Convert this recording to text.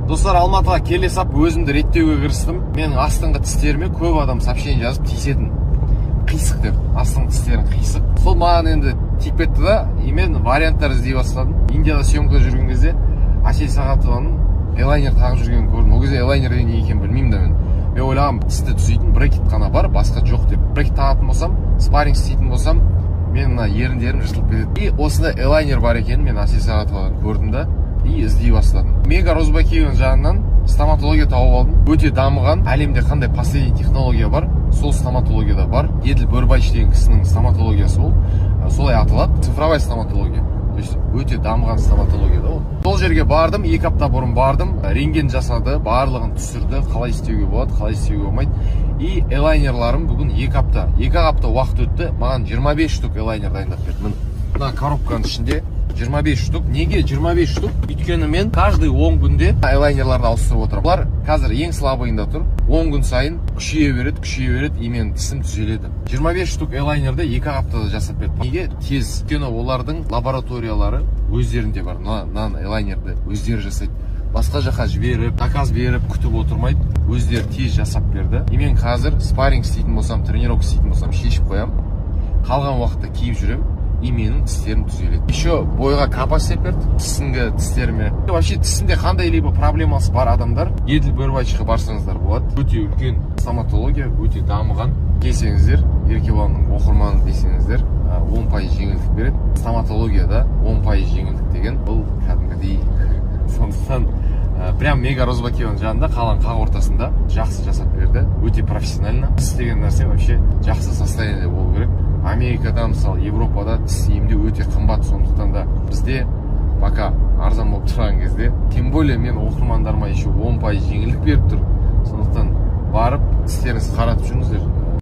Достар, Алматыға келе сап өзімді реттеуге кірістім. Менің астыңғы тістеріме көп адам сообщение жазып тиісетін. Қисық деп, астыңғы тістерің қисық. Сол маған енді тиіп кетті да, мен варианттар іздей бастадым. Индияда съемкада жүрген кезде Әсел Сағатованың элайнер тағып жүргенін көрдім. Ол кезде элайнер деген не екенін білмеймін да мен. Мен ойлағам, тісті түзейтін брекет қана бар, басқа жоқ деп. Брекет тағатын болсам, спарринг істейтін болсам, мен мына еріндерім жыртылып кетеді. И осында элайнер бар екенін мен Әсел Сағатованан көрдім да, и іздей бастадым. Мега Розбакиеваның жағынан стоматология тауып алдым. Өте дамыған, әлемде қандай последний технология бар, сол стоматологияда бар. Еділ Бөрбайш деген кісінің стоматологиясы ол. Солай аталады, цифровая стоматология. То есть өте дамыған стоматология да ол. Сол жерге бардым, 2 апта бұрын бардым, рентген жасады, барлығын түсірді, қалай істеуге болады, қалай істеуге болмайды. И элайнерларым бүгін 2 апта уақыт өтті, маған 25 штук элайнер дайындап берді. Мына коробканың ішінде 25 штук. Неге 25 штук? Өйткені мен каждый 10 күнде элайнерларды ауыстырып отырамын. Бұлар қазір ең слабыйында тұр. 10 күн сайын күшейе береді, и менің тісім түзеледі. 25 штук элайнерді 2 аптада жасап берді. Неге? Тез. Өйткені олардың лабораториялары өздерінде бар. Мына элайнерді өздері жасайды. Басқа жаққа жіберіп, заказ беріп, күтіп отырмайды. Өздері тез жасап берді. И мен қазір спарринг істейтін болсам, тренировка істейтін болсам шешіп қоям. Қалған уақытта киіп жүрем. И менің тістерім түзеледі. Еще бойға капа істеп берді, тісіңгі тістеріме. Вообще тісінде қандай либо проблемасы бар адамдар Еділ Бөрбайшқа барсаңыздар болады. Өте үлкен стоматология, өте дамыған. Келсеңіздер, Еркебұланның оқырманы десеңіздер, 10% жеңілдік береді. Стоматологияда 10% жеңілдік деген бұл кәдімгідей. Сондықтан прям Мега Розбакиеваның жанында, қаланың қақ ортасында жақсы жасап берді. Өте профессионально. Тіс деген нәрсе вообще жақсы состояние болу керек. Америкада, мысалы, Европада тіс емдеу өте қымбат, сондықтан да бізде пока арзан болып тұрған кезде, тем более мен оқырмандарыма еще 10% жеңілдік беріп тұр. Сондықтан барып тістеріңізді қаратып жүріңіздер.